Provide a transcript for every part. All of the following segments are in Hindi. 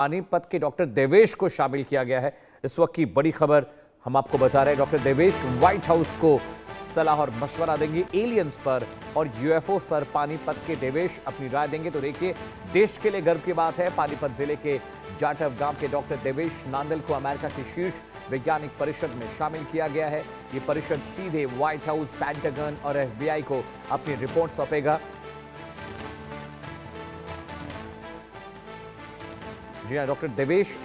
पानीपत के डॉक्टर देवेश को शामिल किया गया है। इस वक्त की बड़ी खबर हम आपको बता रहे हैं। डॉक्टर देवेश व्हाइट हाउस को सलाह और मशवरा देंगे एलियंस पर और यूएफओ पर। पानीपत के देवेश अपनी राय देंगे। तो देखिए, देश के लिए गर्व की बात है। पानीपत जिले के जाटव गांव के डॉक्टर देवेश नांदल को अमेरिका की शीर्ष वैज्ञानिक परिषद में शामिल किया गया है। ये परिषद सीधे व्हाइट हाउस, पेंटागन और एफबीआई को अपनी रिपोर्ट सौंपेगा। जी हाँ, डॉक्टर देवेश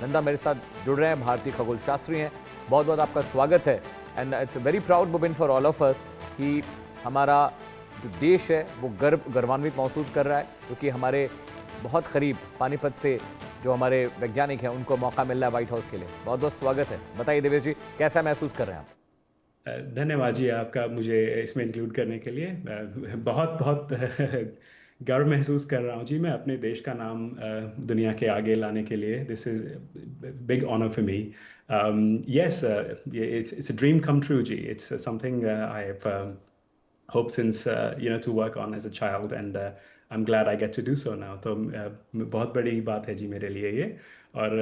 नंदा मेरे साथ जुड़ रहे हैं, भारतीय खगोल शास्त्री हैं। बहुत बहुत आपका स्वागत है। And it's very proud moment for all of us कि हमारा जो देश है वो गर्वान्वित महसूस कर रहा है, क्योंकि हमारे बहुत करीब पानीपत से जो हमारे वैज्ञानिक हैं उनको मौका मिल रहा है व्हाइट हाउस के लिए। बहुत बहुत स्वागत है। बताइए देवेश जी, कैसा महसूस कर रहे हैं आप? धन्यवाद जी आपका मुझे इसमें इंक्लूड करने के लिए। बहुत बहुत गर्व महसूस कर रहा हूँ जी। मैं अपने देश का नाम दुनिया के आगे लाने के लिए this is big honour for me. Yes, it's a dream come true जी। It's something I have hoped since to work on as a child, and I'm glad I get to do so now। तो बहुत बड़ी बात है जी मेरे लिए ये। और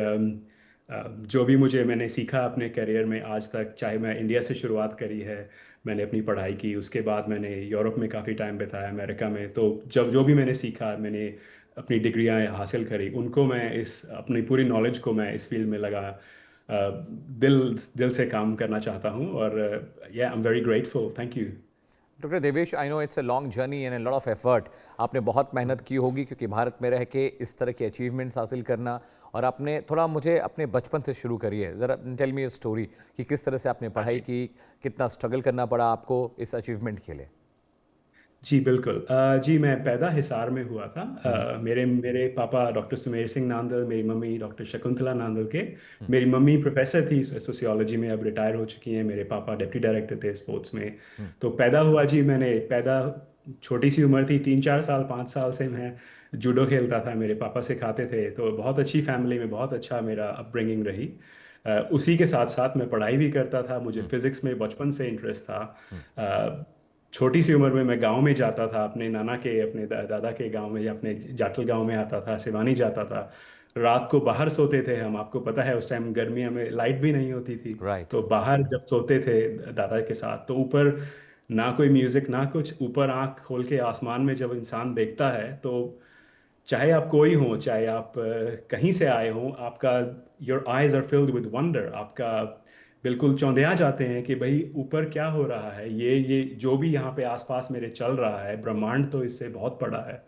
जो भी मैंने सीखा अपने करियर में आज तक, चाहे मैं इंडिया से शुरुआत करी है, मैंने अपनी पढ़ाई की, उसके बाद मैंने यूरोप में काफ़ी टाइम बिताया, अमेरिका में। तो जब जो भी मैंने सीखा, मैंने अपनी डिग्रियां हासिल करी, उनको मैं इस अपनी पूरी नॉलेज को मैं इस फील्ड में लगा दिल दिल से काम करना चाहता हूँ। और या I am very grateful. Thank you. Doctor Devesh, I know it's a long journey and a lot of effort. आपने बहुत मेहनत की होगी, क्योंकि भारत में रह के इस तरह के अचीवमेंट्स हासिल करना। और आपने थोड़ा मुझे अपने बचपन से शुरू करिए, ज़रा टेल मी अ स्टोरी कि किस तरह से आपने पढ़ाई की, कितना स्ट्रगल करना पड़ा आपको इस अचीवमेंट के लिए। जी बिल्कुल। जी मैं पैदा हिसार में हुआ था। मेरे मेरे पापा डॉक्टर सुमेर सिंह नांदल, मेरी मम्मी डॉक्टर शकुंतला नांदल के। मेरी मम्मी प्रोफेसर थी सोशियोलॉजी में, अब रिटायर हो चुकी हैं। मेरे पापा डिप्टी डायरेक्टर थे स्पोर्ट्स में। तो पैदा हुआ जी, मैंने पैदा छोटी सी उम्र थी, 3-4 साल 5 साल से मैं जूडो खेलता था, मेरे पापा सिखाते थे। तो बहुत अच्छी फैमिली में बहुत अच्छा मेरा अपब्रिंगिंग रही। उसी के साथ साथ मैं पढ़ाई भी करता था। मुझे फिजिक्स में बचपन से इंटरेस्ट था। छोटी सी उम्र में मैं गांव में जाता था, अपने नाना के, अपने दादा के गांव में, या अपने जाटल गांव में आता था, सिवानी जाता था। रात को बाहर सोते थे हम। आपको पता है उस टाइम गर्मियों में लाइट भी नहीं होती थी। राइट। तो बाहर जब सोते थे दादा के साथ, तो ऊपर ना कोई म्यूजिक ना कुछ, ऊपर आंख खोल के आसमान में जब इंसान देखता है, तो चाहे आप कोई हो, चाहे आप कहीं से आए हो, आपका your eyes are filled with wonder. आपका बिल्कुल चौंधिया जाते हैं कि भाई ऊपर क्या हो रहा है। ये जो भी यहाँ पे आसपास मेरे चल रहा है, ब्रह्मांड तो इससे बहुत बड़ा है।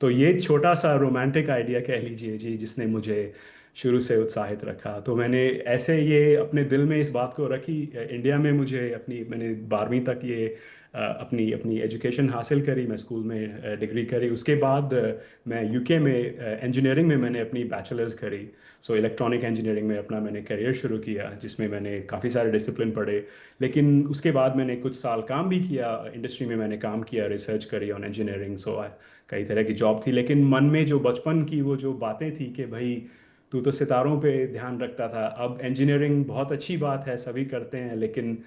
तो ये छोटा सा रोमांटिक आइडिया कह लीजिए जी, जिसने मुझे शुरू से उत्साहित रखा। तो मैंने ऐसे ये अपने दिल में इस बात को रखी। इंडिया में मैंने 12वीं तक ये अपनी अपनी एजुकेशन हासिल करी। मैं स्कूल में डिग्री करी। उसके बाद मैं यूके में इंजीनियरिंग में मैंने अपनी बैचलर्स करी। सो इलेक्ट्रॉनिक इंजीनियरिंग में अपना मैंने करियर शुरू किया, जिसमें मैंने काफ़ी सारे डिसिप्लिन पढ़े। लेकिन उसके बाद मैंने कुछ साल काम भी किया, इंडस्ट्री में मैंने काम किया, रिसर्च करी ऑन इंजीनियरिंग। सो कई तरह की जॉब थी, लेकिन मन में जो बचपन की वो जो बातें थी कि भाई तू तो सितारों पे ध्यान रखता था। अब इंजीनियरिंग बहुत अच्छी बात है, सभी करते हैं, लेकिन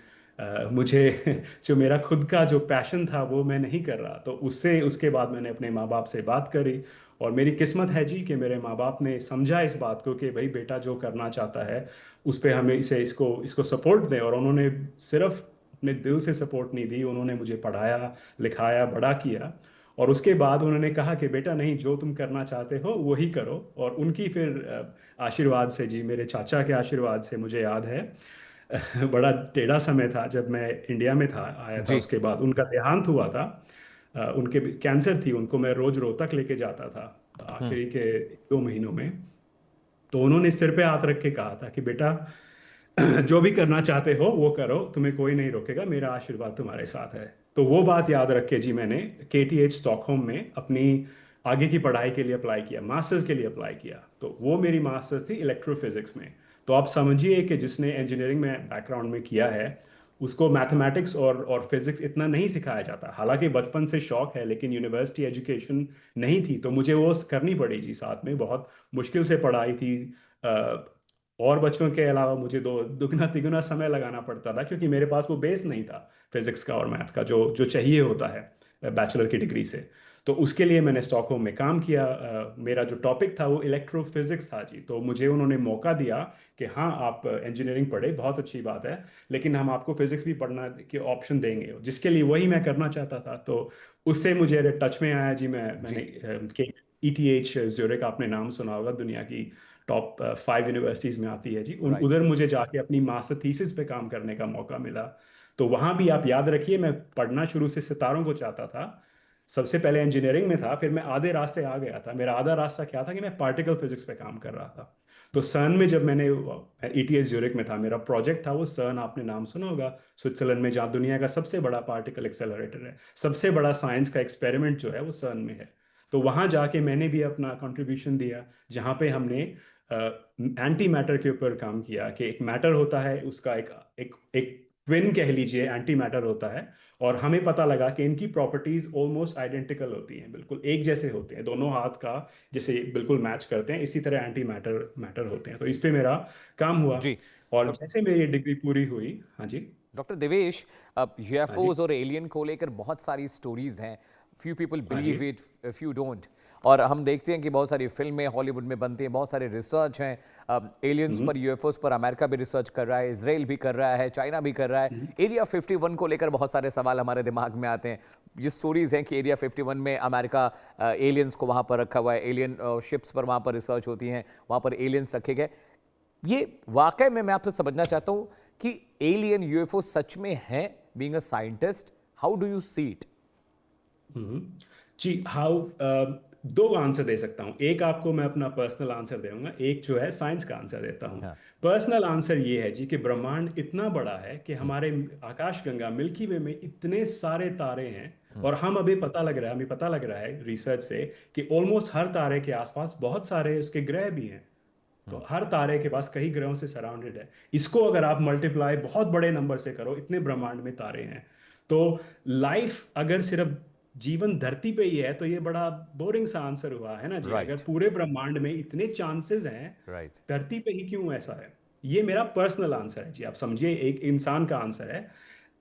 मुझे जो मेरा खुद का जो पैशन था वो मैं नहीं कर रहा। तो उसके बाद मैंने अपने माँ बाप से बात करी। और मेरी किस्मत है जी कि मेरे माँ बाप ने समझा इस बात को कि भाई बेटा जो करना चाहता है उस पर हमें इसको इसको सपोर्ट दें। और उन्होंने सिर्फ अपने दिल से सपोर्ट नहीं दी, उन्होंने मुझे पढ़ाया, लिखाया, बड़ा किया। और उसके बाद उन्होंने कहा कि बेटा नहीं, जो तुम करना चाहते हो वही करो। और उनकी फिर आशीर्वाद से जी, मेरे चाचा के आशीर्वाद से, मुझे याद है बड़ा टेढ़ा समय था जब मैं इंडिया में था, आया था। जी। उसके बाद उनका देहांत हुआ था। उनके कैंसर थी, उनको मैं रोज रोहतक लेके जाता था आखिरी के 2 महीनों में। तो उन्होंने सिर पे हाथ रख के कहा था कि बेटा जो भी करना चाहते हो वो करो, तुम्हें कोई नहीं रोकेगा, मेरा आशीर्वाद तुम्हारे साथ है। तो वो बात याद रख के जी मैंने केटीएच स्टॉकहोम में अपनी आगे की पढ़ाई के लिए अप्लाई किया, मास्टर्स के लिए अप्लाई किया। तो वो मेरी मास्टर्स थी इलेक्ट्रोफिजिक्स में। तो आप समझिए कि जिसने इंजीनियरिंग में बैकग्राउंड में किया है, उसको मैथमेटिक्स और फिजिक्स इतना नहीं सिखाया जाता। हालांकि बचपन से शौक है, लेकिन यूनिवर्सिटी एजुकेशन नहीं थी, तो मुझे वो करनी पड़ी जी। साथ में बहुत मुश्किल से पढ़ाई थी। और बच्चों के अलावा मुझे दो दुगना तिगुना समय लगाना पड़ता था, क्योंकि मेरे पास वो बेस नहीं था फिजिक्स का और मैथ का जो जो चाहिए होता है बैचलर की डिग्री से। तो उसके लिए मैंने स्टॉकहोम में काम किया। मेरा जो टॉपिक था वो इलेक्ट्रोफिजिक्स था जी। तो मुझे उन्होंने मौका दिया कि हाँ आप इंजीनियरिंग पढ़े, बहुत अच्छी बात है, लेकिन हम आपको फिजिक्स भी पढ़ना के ऑप्शन देंगे, जिसके लिए वही मैं करना चाहता था। तो उससे मुझे टच में आया जी। मैंने जी। ETH ज्यूरिख, आपने नाम सुना होगा, दुनिया की टॉप 5 यूनिवर्सिटीज में आती है जी। राइट। उधर मुझे जाके अपनी मास्टर थीसिस पे काम करने का मौका मिला। तो वहां भी आप याद रखिए, मैं पढ़ना शुरू से सितारों को चाहता था। सबसे पहले इंजीनियरिंग में था, फिर मैं आधे रास्ते आ गया था। मेरा आधा रास्ता क्या था कि मैं पार्टिकल फिजिक्स पे काम कर रहा था। तो सर्न में जब मैंने ETH ज्यूरिख में था, मेरा प्रोजेक्ट था वो सर्न, आपने नाम सुना होगा, स्विट्जरलैंड में, जहाँ दुनिया का सबसे बड़ा पार्टिकल एक्सेलरेटर है। सबसे बड़ा साइंस का एक्सपेरिमेंट जो है वो सर्न में है। तो वहां जाके मैंने भी अपना कंट्रीब्यूशन दिया, जहाँ पे हमने एंटी मैटर के ऊपर काम किया कि एक मैटर होता है, उसका एक एक एक ट्विन कह लीजिए एंटी मैटर होता है, और हमें पता लगा कि इनकी प्रॉपर्टीज ऑलमोस्ट आइडेंटिकल होती हैं, बिल्कुल एक जैसे होते हैं, दोनों हाथ का जैसे बिल्कुल मैच करते हैं, इसी तरह एंटी मैटर मैटर होते हैं। तो इस पे मेरा काम हुआ, जी। और जैसे मेरी डिग्री पूरी हुई। हाँ जी। डॉक्टर देवेश, अब हाँ जी। यूएफओज और एलियन को लेकर बहुत सारी स्टोरीज हैं। फ्यू पीपल हाँ जी। Believe it, few don't. और हम देखते हैं कि बहुत सारी फिल्में हॉलीवुड में बनती हैं, बहुत सारे रिसर्च हैं एलियंस हम्म। पर, यूएफओज पर। अमेरिका भी रिसर्च कर रहा है, इसराइल भी कर रहा है, चाइना भी कर रहा है। हम्म। एरिया 51 को लेकर बहुत सारे सवाल हमारे दिमाग में आते हैं। ये स्टोरीज हैं कि एरिया 51 में अमेरिका एलियंस को वहाँ पर रखा हुआ है, एलियन शिप्स पर वहाँ पर रिसर्च होती हैं, वहाँ पर एलियंस रखे गए। ये वाकई में मैं आपसे समझना चाहता हूं कि एलियन यूएफओ सच में है, being a scientist, how do you see it? Hmm. जी, हाउ, दो आंसर दे सकता हूँ। एक आपको मैं अपना पर्सनल आंसर दूंगा, एक जो है साइंस का आंसर देता हूँ। हाँ। पर्सनल आंसर ये है जी कि ब्रह्मांड इतना बड़ा है कि हमारे आकाशगंगा मिल्की वे में इतने सारे तारे हैं, और हम अभी पता लग रहा है, हमें पता लग रहा है रिसर्च से कि ऑलमोस्ट हर तारे के आसपास बहुत सारे उसके ग्रह भी हैं। तो हर तारे के पास कई ग्रहों से सराउंडेड है। इसको अगर आप मल्टीप्लाई बहुत बड़े नंबर से करो, इतने ब्रह्मांड में तारे हैं। तो लाइफ अगर सिर्फ जीवन धरती पे ही है तो ये बड़ा बोरिंग सा आंसर हुआ है ना जी। अगर राइट। पूरे ब्रह्मांड में इतने चांसेस हैं, राइट। धरती पे ही क्यों ऐसा है? ये मेरा पर्सनल आंसर है जी, आप समझिए, एक इंसान का आंसर है।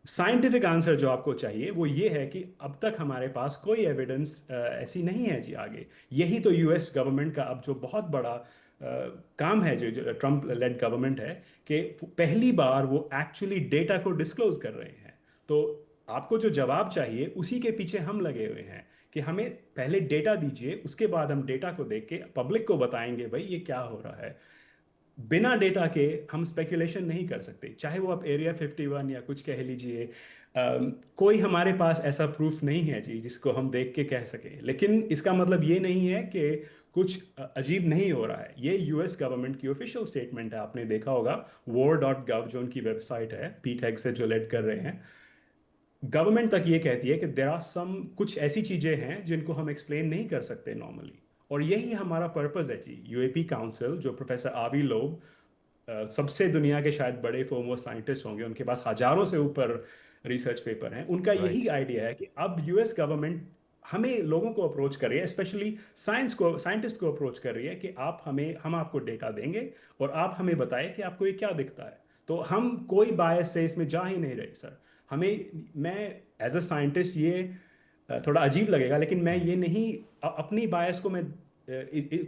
साइंटिफिक आंसर जो आपको चाहिए वो ये है कि अब तक हमारे पास कोई एविडेंस ऐसी नहीं है जी आगे। यही तो US गवर्नमेंट का अब जो बहुत बड़ा काम है, जो ट्रम्प लेड गवर्नमेंट है, कि पहली बार वो एक्चुअली डेटा को डिस्क्लोज कर रहे हैं। तो आपको जो जवाब चाहिए उसी के पीछे हम लगे हुए हैं कि हमें पहले डेटा दीजिए, उसके बाद हम डेटा को देख के पब्लिक को बताएंगे भाई ये क्या हो रहा है। बिना डेटा के हम स्पेकुलेशन नहीं कर सकते, चाहे वो आप एरिया 51 या कुछ कह लीजिए। कोई हमारे पास ऐसा प्रूफ नहीं है जी जिसको हम देख के कह सकें। लेकिन इसका मतलब ये नहीं है कि कुछ अजीब नहीं हो रहा है। ये US गवर्नमेंट की ऑफिशियल स्टेटमेंट है, आपने देखा होगा war.gov जो उनकी वेबसाइट है, पीट हेग्सेट जो लेड कर रहे हैं। गवर्नमेंट तक ये कहती है कि देर आर सम, कुछ ऐसी चीजें हैं जिनको हम एक्सप्लेन नहीं कर सकते नॉर्मली। और यही हमारा पर्पस है जी। UAP काउंसिल, जो प्रोफेसर आवी लोब, सबसे दुनिया के शायद बड़े फोरमोस्ट साइंटिस्ट होंगे, उनके पास हजारों से ऊपर रिसर्च पेपर हैं, उनका राइट। यही आइडिया है कि अब US गवर्नमेंट हमें लोगों को अप्रोच कर रही है, स्पेशली साइंस को, साइंटिस्ट को अप्रोच कर रही है कि आप हमें, हम आपको डेटा देंगे और आप हमें बताएं कि आपको ये क्या दिखता है। तो हम कोई बायस से इसमें जा ही नहीं रहे सर। हमें, मैं एज अ साइंटिस्ट, ये थोड़ा अजीब लगेगा लेकिन मैं ये नहीं, अपनी बायस को मैं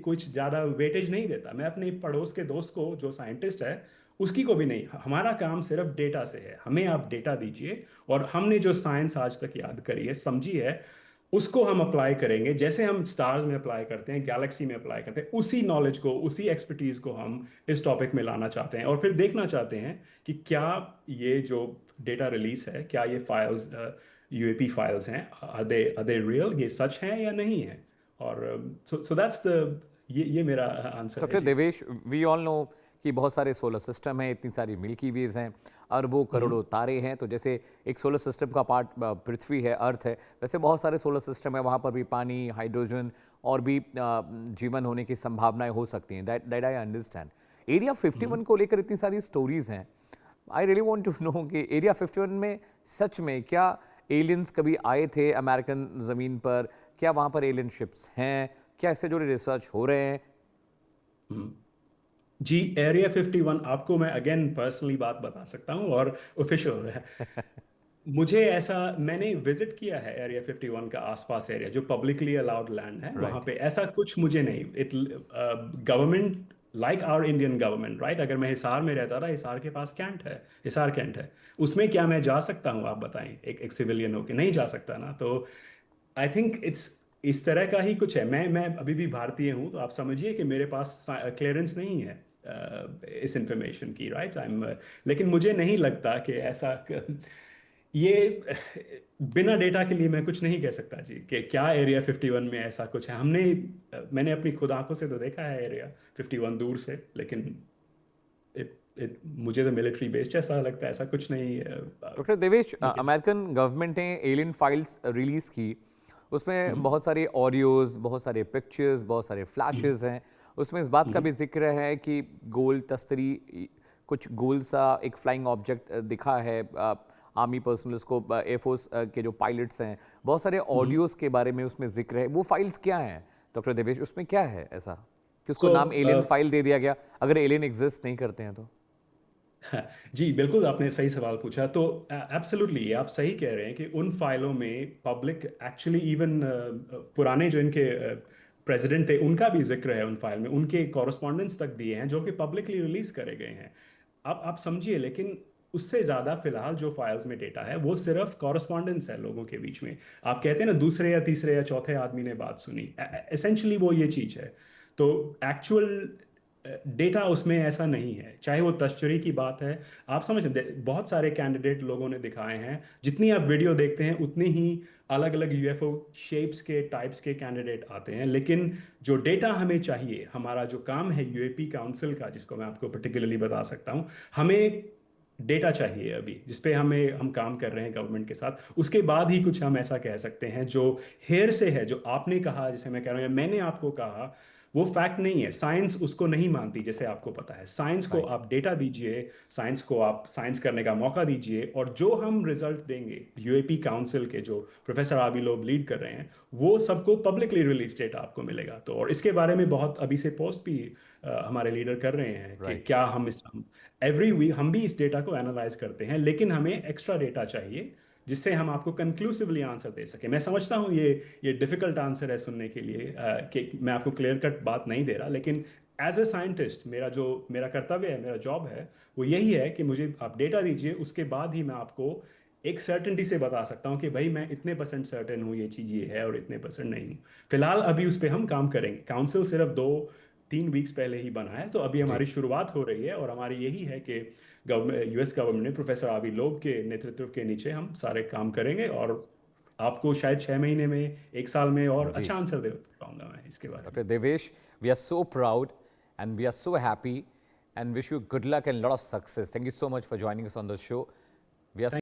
कुछ ज़्यादा वेटेज नहीं देता। मैं अपने पड़ोस के दोस्त को जो साइंटिस्ट है उसकी को भी नहीं। हमारा काम सिर्फ डेटा से है, हमें आप डेटा दीजिए, और हमने जो साइंस आज तक याद करी है, समझी है, उसको हम अप्लाई करेंगे, जैसे हम स्टार्स में अप्लाई करते हैं, गैलेक्सी में अप्लाई करते हैं। उसी नॉलेज को, उसी एक्सपर्टीज को हम इस टॉपिक में लाना चाहते हैं, और फिर देखना चाहते हैं कि क्या ये जो डेटा रिलीज है, क्या ये फाइल्स, UAP फाइल्स हैं, आर दे रियल, ये सच हैं या नहीं है। और सो दैट्स द, ये मेरा आंसर है doctor ji. Devesh, we all know कि बहुत सारे सोलर सिस्टम हैं, इतनी सारी मिल्की वेज हैं, अरबों करोड़ों तारे हैं। तो जैसे एक सोलर सिस्टम का पार्ट पृथ्वी है, अर्थ है, वैसे बहुत सारे सोलर सिस्टम है, वहाँ पर भी पानी, हाइड्रोजन और भी जीवन होने की संभावनाएं हो सकती हैं। That I understand. एरिया 51 को लेकर इतनी सारी स्टोरीज हैं। I really want to know कि एरिया 51 में सच में क्या एलियंस कभी आए थे अमेरिकन ज़मीन पर? क्या वहाँ पर एलियन शिप्स हैं? क्या इससे जुड़े रिसर्च हो रहे हैं? जी, एरिया 51 आपको मैं अगेन पर्सनली बात बता सकता हूँ, और ऑफिशियल है। मुझे ऐसा, मैंने विजिट किया है एरिया 51 का आसपास एरिया जो पब्लिकली अलाउड लैंड है, वहां राइट। पे ऐसा कुछ मुझे नहीं। It government like our Indian government, right? अगर मैं हिसार में रहता था, हिसार के पास कैंट है, हिसार कैंट है, उसमें क्या मैं जा सकता हूँ? आप बताएं, एक सिविलियन होके नहीं जा सकता ना। तो आई थिंक इट्स इस तरह का ही कुछ है। मैं अभी भी भारतीय हूँ, तो आप समझिए कि मेरे पास क्लियरेंस नहीं है इस इंफॉर्मेशन की, राइट? लेकिन मुझे नहीं लगता कि ऐसा ये बिना डेटा के लिए मैं कुछ नहीं कह सकता जी कि क्या एरिया 51 में ऐसा कुछ है। मैंने अपनी खुद आंखों से तो देखा है एरिया 51 दूर से, लेकिन मुझे तो मिलिट्री बेस जैसा लगता है, ऐसा कुछ नहीं डॉक्टर देवेश, मुझे। अमेरिकन गवर्नमेंट ने एलियन फाइल्स रिलीज की। उसमें हम्म, बहुत सारे ऑडियोज, बहुत सारे पिक्चर्स, बहुत सारे हम्म, फ्लैशेस हैं। उसमें इस बात का हम्म, भी जिक्र है कि गोल तस्तरी, कुछ गोल सा एक फ्लाइंग ऑब्जेक्ट दिखा है आर्मी पर्सनल्स को, एयरफोर्स के जो पायलट्स हैं। बहुत सारे हम्म। ऑडियोज के बारे में उसमें जिक्र है। वो फाइल्स क्या हैं डॉक्टर देवेश? उसमें क्या है ऐसा कि उसको तो नाम एलियन फाइल दे दिया गया, अगर एलियन एग्जिस्ट नहीं करते हैं तो? हाँ, जी बिल्कुल, आपने सही सवाल पूछा। तो एब्सोल्युटली आप सही कह रहे हैं कि उन फाइलों में पब्लिक एक्चुअली इवन पुराने जो इनके प्रेसिडेंट थे उनका भी जिक्र है उन फाइल में, उनके कॉरस्पॉन्डेंस तक दिए हैं जो कि पब्लिकली रिलीज करे गए हैं। अब आप समझिए, लेकिन उससे ज़्यादा फिलहाल जो फाइल्स में डेटा है वो सिर्फ कॉरस्पॉन्डेंस है लोगों के बीच में। आप कहते हैं ना, दूसरे या तीसरे या चौथे आदमी ने बात सुनी, एसेंशली वो ये चीज़ है। तो एक्चुअल डेटा उसमें ऐसा नहीं है, चाहे वो तस्करी की बात है। आप समझ सकते बहुत सारे कैंडिडेट लोगों ने दिखाए हैं, जितनी आप वीडियो देखते हैं उतनी ही अलग अलग यूएफओ शेप्स के टाइप्स के कैंडिडेट आते हैं। लेकिन जो डेटा हमें चाहिए, हमारा जो काम है यूएपी काउंसिल का, जिसको मैं आपको पर्टिकुलरली बता सकता हूँ, हमें डेटा चाहिए अभी, जिसपे हम काम कर रहे हैं गवर्नमेंट के साथ। उसके बाद ही कुछ हम ऐसा कह सकते हैं जो हेर से है, जो आपने कहा, जैसे मैं कह रहा हूँ या मैंने आपको कहा, वो फैक्ट नहीं है। साइंस उसको नहीं मानती, जैसे आपको पता है। साइंस को राइट। आप डेटा दीजिए, साइंस को आप साइंस करने का मौका दीजिए, और जो हम रिजल्ट देंगे यूएपी काउंसिल के, जो प्रोफेसर आबी लोग लीड कर रहे हैं, वो सबको पब्लिकली रिलीज डेटा आपको मिलेगा। तो और इसके बारे में बहुत अभी से पोस्ट भी हमारे लीडर कर रहे हैं कि राइट। क्या हम एवरी वीक हम भी इस डेटा को एनालाइज करते हैं, लेकिन हमें एक्स्ट्रा डेटा चाहिए जिससे हम आपको कंक्लूसिवली आंसर दे सके। मैं समझता हूँ ये डिफिकल्ट आंसर है सुनने के लिए, कि मैं आपको क्लियर कट बात नहीं दे रहा, लेकिन एज ए साइंटिस्ट मेरा कर्तव्य है, मेरा जॉब है, वो यही है कि मुझे आप डेटा दीजिए, उसके बाद ही मैं आपको एक सर्टेनिटी से बता सकता हूँ कि भाई मैं इतने परसेंट सर्टेन हूँ ये चीज़ ये है, और इतने परसेंट नहीं हूँ। फिलहाल अभी उस पर हम काम करेंगे। काउंसिल सिर्फ 2-3 वीक्स पहले ही बना है, तो अभी जी। हमारी शुरुआत हो रही है, और हमारी यही है कि गवर्नमेंट, यूएस गवर्नमेंट ने प्रोफेसर आबी लोग के नेतृत्व के नीचे हम सारे काम करेंगे, और आपको शायद 6 महीने में, 1 साल में और जी अच्छा आंसर दे पाऊंगा मैं इसके बारे में। Dr. Devesh, we are so proud and we are so happy and wish you good luck and a lot of success. Thank you so much for joining us on the show. We are